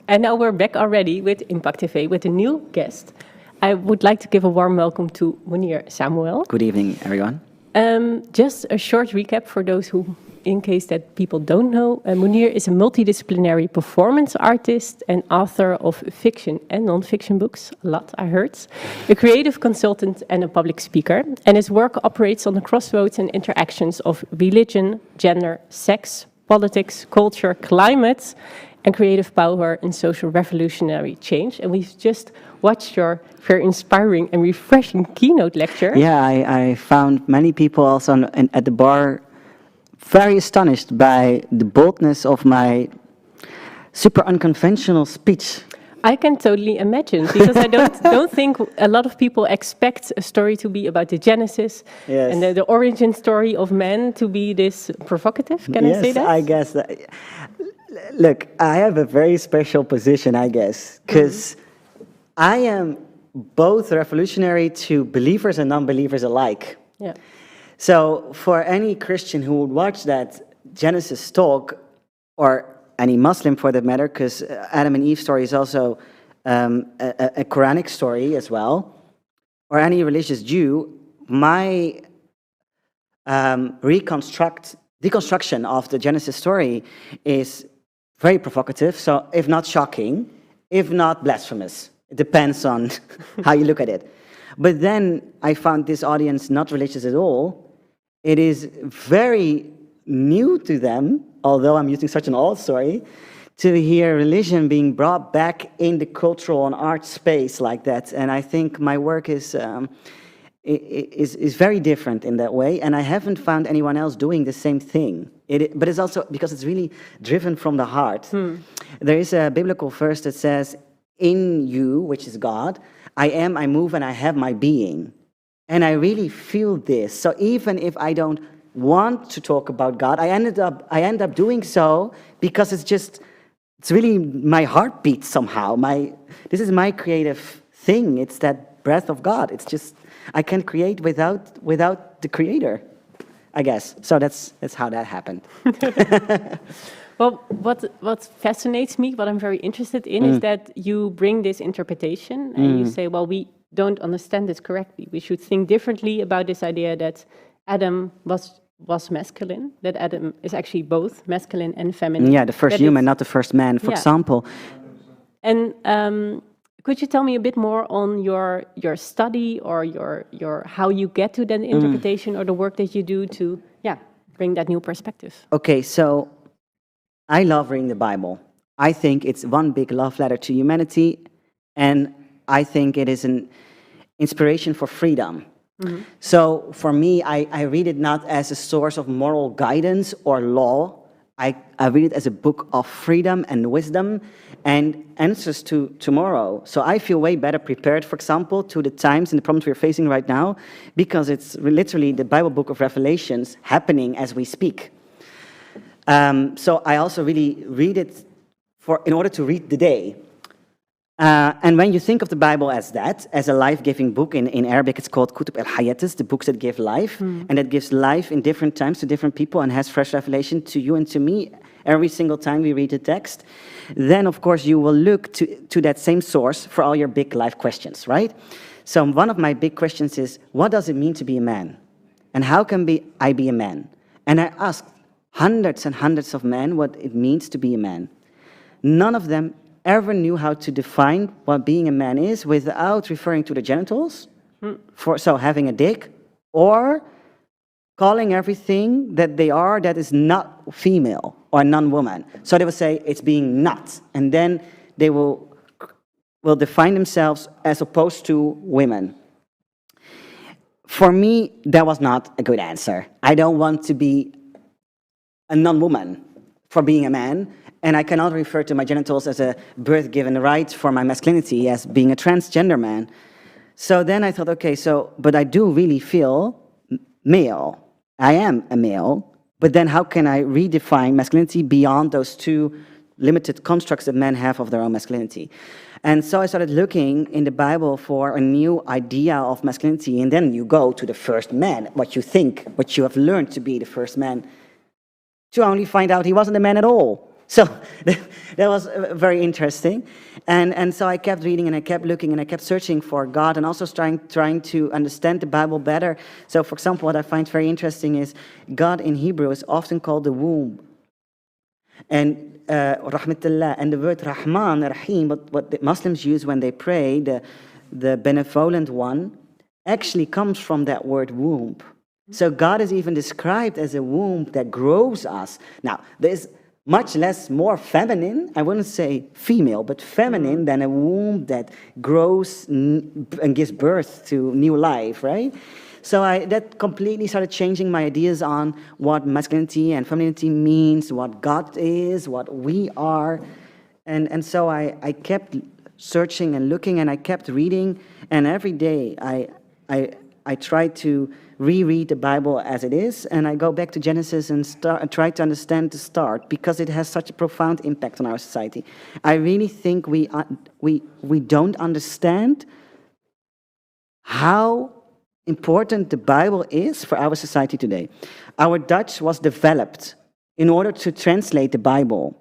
And now we're back already with IMPAKT TV with a new guest. I would like to give a warm welcome to Mounir Samuel. Good evening, everyone. Just a short recap for those who, in case that people don't know, Mounir is a multidisciplinary performance artist and author of fiction and non-fiction books, a lot I heard, a creative consultant and a public speaker, and his work operates on the crossroads and interactions of religion, gender, sex, politics, culture, climate, and creative power in social revolutionary change. And we've just watched your very inspiring and refreshing keynote lecture. Yeah, I found many people also at the bar very astonished by the boldness of my super unconventional speech. I can totally imagine, because I don't think a lot of people expect a story to be about the Genesis and the origin story of man to be this provocative. Can I say that? Yes, I guess that. Look, I have a very special position, I guess, because I am both revolutionary to believers and non-believers alike. Yeah. So for any Christian who would watch that Genesis talk, or any Muslim for that matter, because Adam and Eve story is also a Quranic story as well, or any religious Jew, my deconstruction of the Genesis story is very provocative, so if not shocking, if not blasphemous. It depends on how you look at it. But then I found this audience not religious at all. It is very new to them, although I'm using such an old story, to hear religion being brought back in the cultural and art space like that. And I think my work is very different in that way, and I haven't found anyone else doing the same thing. But it's also because it's really driven from the heart. There is a biblical verse that says, "In you, which is God, I am, I move, and I have my being." And I really feel this. So even if I don't want to talk about God, I end up doing so because it's really my heartbeat somehow. This is my creative thing. It's that breath of God. It's just, I can't create without the Creator, I guess. So that's how that happened. Well, what fascinates me, what I'm very interested in, is that you bring this interpretation and you say, well, we don't understand this correctly. We should think differently about this idea that Adam was masculine, that Adam is actually both masculine and feminine. Yeah, the first human, not the first man, for example. And could you tell me a bit more on your study or your how you get to that interpretation or the work that you do to bring that new perspective? Okay, so I love reading the Bible. I think it's one big love letter to humanity, and I think it is an inspiration for freedom. So for me, I read it not as a source of moral guidance or law. I read it as a book of freedom and wisdom and answers to tomorrow. So I feel way better prepared, for example, to the times and the problems we're facing right now, because it's literally the Bible book of Revelations happening as we speak. So I also really read it in order to read the day. And when you think of the Bible as that, as a life-giving book, in Arabic it's called Kutub al-Hayatis, the books that give life, and that gives life in different times to different people and has fresh revelation to you and to me every single time we read the text, then of course you will look to that same source for all your big life questions, right? So one of my big questions is, what does it mean to be a man? And how can I be a man? And I asked hundreds and hundreds of men what it means to be a man. None of them ever knew how to define what being a man is without referring to the genitals, so having a dick, or calling everything that they are that is not female or non-woman. So they will say it's being not, and then they will define themselves as opposed to women. For me, that was not a good answer. I don't want to be a non-woman for being a man, and I cannot refer to my genitals as a birth-given right for my masculinity as being a transgender man. So then I thought, okay, but I do really feel male. I am a male, but then how can I redefine masculinity beyond those two limited constructs that men have of their own masculinity? And so I started looking in the Bible for a new idea of masculinity, and then you go to the first man, what you have learned to be the first man, to only find out he wasn't a man at all. So that was very interesting. And so I kept reading and I kept looking and I kept searching for God and also trying to understand the Bible better. So, for example, what I find very interesting is God in Hebrew is often called the womb. And rahmatullah, and the word Rahman, Rahim, what the Muslims use when they pray, the benevolent one, actually comes from that word womb. So God is even described as a womb that grows us. Now, there's much less more feminine, I wouldn't say female, but feminine than a womb that grows and gives birth to new life, right? So that completely started changing my ideas on what masculinity and femininity means, what God is, what we are. And so I kept searching and looking and I kept reading. And every day I tried to reread the Bible as it is, and I go back to Genesis and try to understand the start because it has such a profound impact on our society. I really think we don't understand how important the Bible is for our society today. Our Dutch was developed in order to translate the Bible.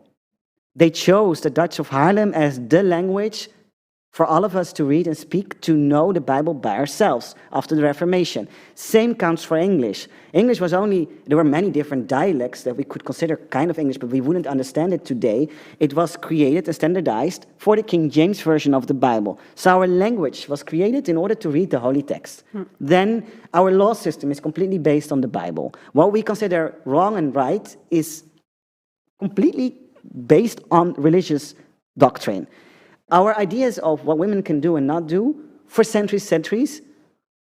They chose the Dutch of Haarlem as the language for all of us to read and speak, to know the Bible by ourselves after the Reformation. Same counts for English. English was there were many different dialects that we could consider kind of English, but we wouldn't understand it today. It was created and standardized for the King James Version of the Bible. So our language was created in order to read the holy text. Then our law system is completely based on the Bible. What we consider wrong and right is completely based on religious doctrine. Our ideas of what women can do and not do for centuries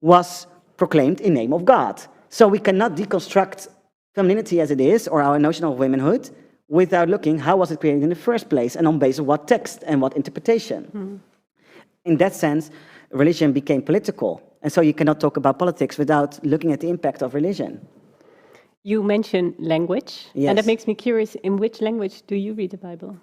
was proclaimed in the name of God. So we cannot deconstruct femininity as it is or our notion of womanhood without looking how was it created in the first place and on basis of what text and what interpretation. In that sense, religion became political. And so you cannot talk about politics without looking at the impact of religion. You mentioned language, yes. And that makes me curious, in which language do you read the Bible?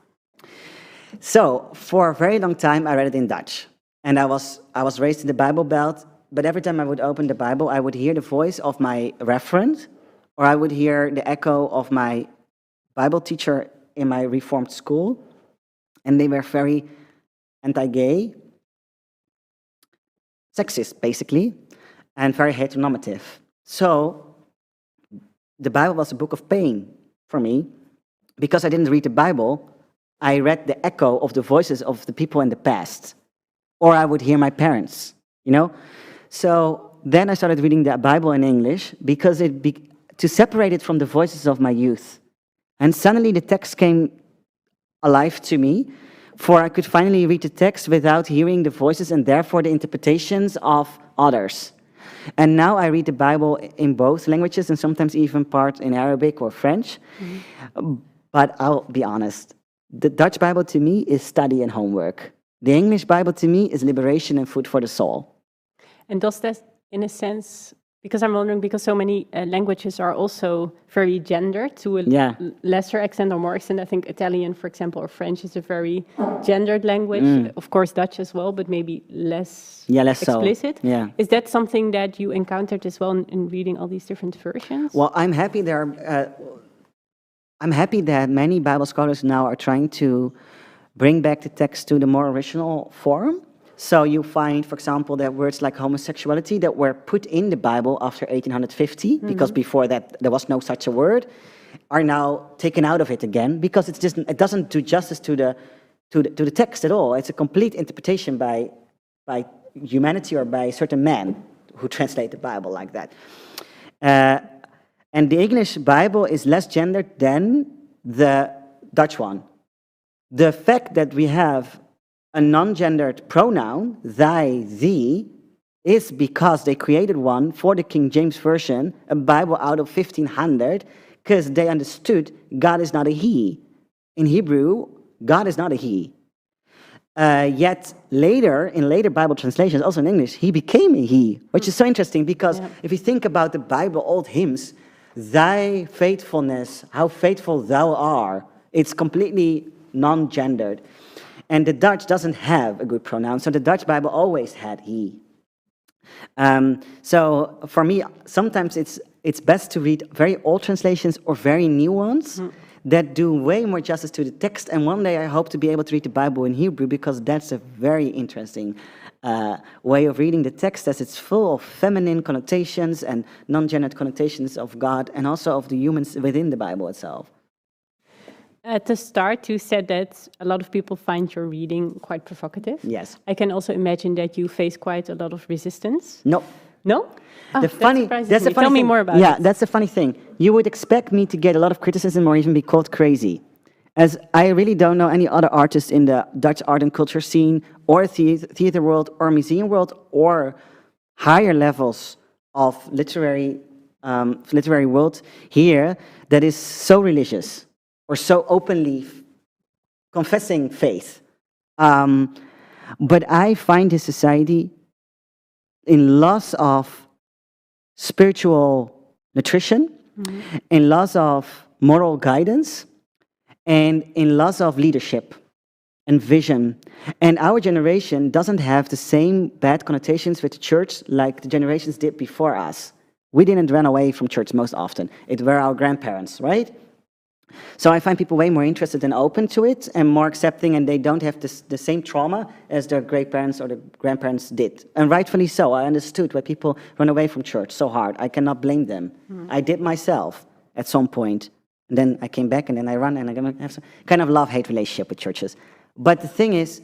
So, for a very long time, I read it in Dutch. And I was raised in the Bible Belt, but every time I would open the Bible, I would hear the voice of my referent, or I would hear the echo of my Bible teacher in my Reformed school. And they were very anti-gay, sexist, basically, and very heteronormative. So, the Bible was a book of pain for me, because I didn't read the Bible. I read the echo of the voices of the people in the past. Or I would hear my parents, you know? So then I started reading the Bible in English because to separate it from the voices of my youth. And suddenly the text came alive to me, for I could finally read the text without hearing the voices and therefore the interpretations of others. And now I read the Bible in both languages and sometimes even part in Arabic or French. But I'll be honest. The Dutch Bible to me is study and homework. The English Bible to me is liberation and food for the soul. And does that, in a sense, because I'm wondering, because so many languages are also very gendered to a lesser extent or more extent. I think Italian, for example, or French is a very gendered language. Of course, Dutch as well, but maybe less explicit. So. Yeah. Is that something that you encountered as well in reading all these different versions? Well, I'm happy I'm happy that many Bible scholars now are trying to bring back the text to the more original form. So you find, for example, that words like homosexuality that were put in the Bible after 1850, because before that there was no such a word, are now taken out of it again because it doesn't do justice to the text at all. It's a complete interpretation by humanity or by certain men who translate the Bible like that. And the English Bible is less gendered than the Dutch one. The fact that we have a non-gendered pronoun, thy, thee, is because they created one for the King James Version, a Bible out of 1500, because they understood God is not a he. In Hebrew, God is not a he. Yet later, in later Bible translations, also in English, he became a he, which is so interesting because if you think about the Bible, old hymns, thy faithfulness, how faithful thou art, it's completely non-gendered. And the Dutch doesn't have a good pronoun, so the Dutch Bible always had he. So for me, sometimes it's best to read very old translations or very new ones that do way more justice to the text. And one day I hope to be able to read the Bible in Hebrew, because that's a very interesting way of reading the text, as it's full of feminine connotations and non-gendered connotations of God and also of the humans within the Bible itself. At the start, you said that a lot of people find your reading quite provocative. Yes. I can also imagine that you face quite a lot of resistance. No. No? Oh, That's the funny Tell me thing. more about it. Yeah, that's the funny thing. You would expect me to get a lot of criticism or even be called crazy, as I really don't know any other artists in the Dutch art and culture scene, or theater world, or museum world, or higher levels of literary world here that is so religious or so openly confessing faith. But I find this society in loss of spiritual nutrition, in loss of moral guidance, and in loss of leadership and vision. And our generation doesn't have the same bad connotations with the church like the generations did before us. We didn't run away from church most often. It were our grandparents, right? So I find people way more interested and open to it and more accepting, and they don't have the same trauma as their great-parents or the grandparents did. And rightfully so. I understood why people run away from church so hard. I cannot blame them. I did myself at some point. And then I came back, and then I run, and I have some kind of love-hate relationship with churches. But the thing is,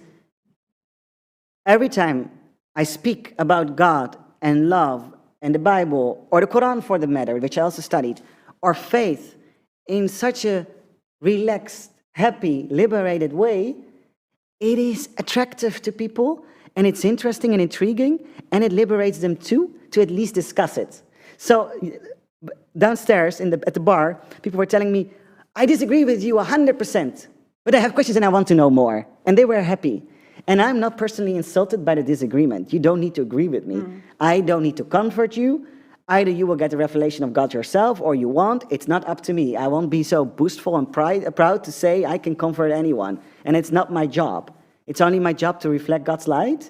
every time I speak about God and love and the Bible, or the Quran for the matter, which I also studied, or faith, in such a relaxed, happy, liberated way, it is attractive to people, and it's interesting and intriguing, and it liberates them too, to at least discuss it. So downstairs at the bar, people were telling me, I disagree with you 100%, but I have questions and I want to know more. And they were happy. And I'm not personally insulted by the disagreement. You don't need to agree with me. I don't need to comfort you. Either you will get the revelation of God yourself, or you won't. It's not up to me. I won't be so boastful and proud to say I can comfort anyone. And it's not my job. It's only my job to reflect God's light.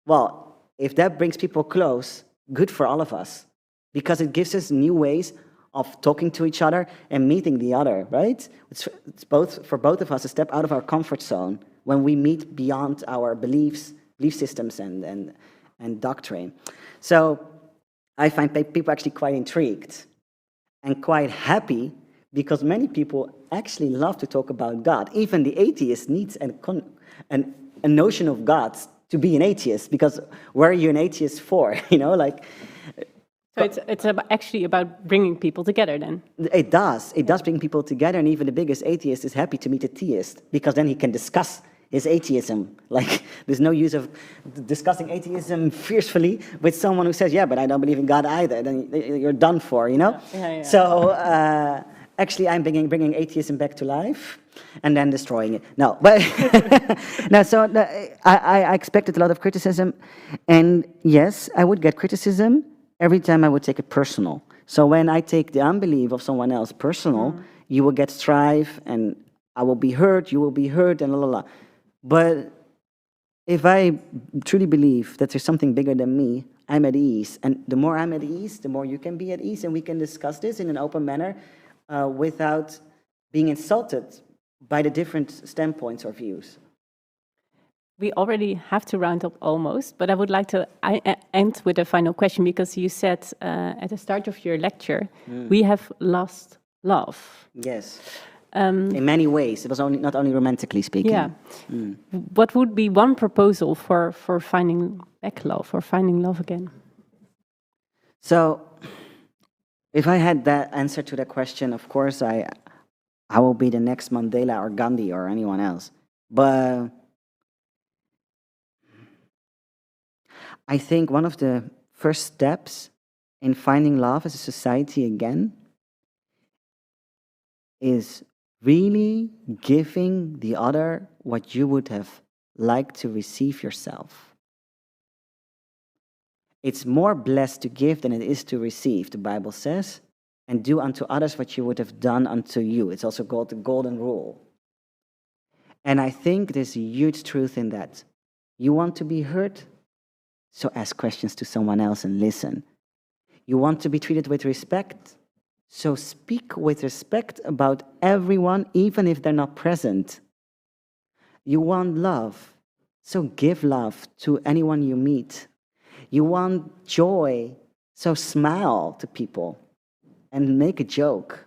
Well, if that brings people close, good for all of us. Because it gives us new ways of talking to each other and meeting the other, right? It's both for both of us a step out of our comfort zone when we meet beyond our belief systems and doctrine. So I find people actually quite intrigued and quite happy, because many people actually love to talk about God. Even the atheist needs a notion of God to be an atheist, because where are you an atheist for? You know, like. So it's actually about bringing people together then? It does. It does bring people together, and even the biggest atheist is happy to meet a theist, because then he can discuss his atheism. Like, there's no use of discussing atheism fiercely with someone who says, yeah, but I don't believe in God either. Then you're done for, you know? Yeah. So actually, I'm bringing atheism back to life and then destroying it. No, but no. So I expected a lot of criticism, and yes, I would get criticism every time I would take it personal. So when I take the unbelief of someone else personal, you will get strife, and I will be hurt, you will be hurt, and la la la. But if I truly believe that there's something bigger than me, I'm at ease. And the more I'm at ease, the more you can be at ease, and we can discuss this in an open manner without being insulted by the different standpoints or views. We already have to round up almost, but I would like to end with a final question, because you said at the start of your lecture, we have lost love. Yes. In many ways. It was not only romantically speaking. Yeah. What would be one proposal for finding back love, or finding love again? So, if I had that answer to that question, of course, I will be the next Mandela or Gandhi or anyone else. But I think one of the first steps in finding love as a society again is really giving the other what you would have liked to receive yourself. It's more blessed to give than it is to receive, the Bible says, and do unto others what you would have done unto you. It's also called the golden rule. And I think there's a huge truth in that. You want to be heard? So ask questions to someone else and listen. You want to be treated with respect? So speak with respect about everyone, even if they're not present. You want love, so give love to anyone you meet. You want joy, so smile to people and make a joke.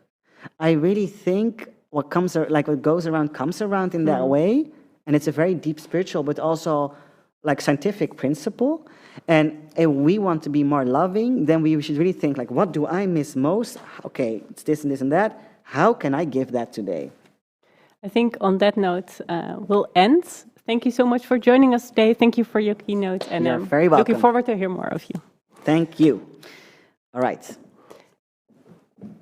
I really think what goes around comes around in that way, and it's a very deep spiritual, but also like scientific principle. And if we want to be more loving, then we should really think like, what do I miss most? Okay, it's this and this and that. How can I give that today? I think on that note, we'll end. Thank you so much for joining us today. Thank you for your keynote, and You're very welcome. looking forward to hear more of you. Thank you. All right.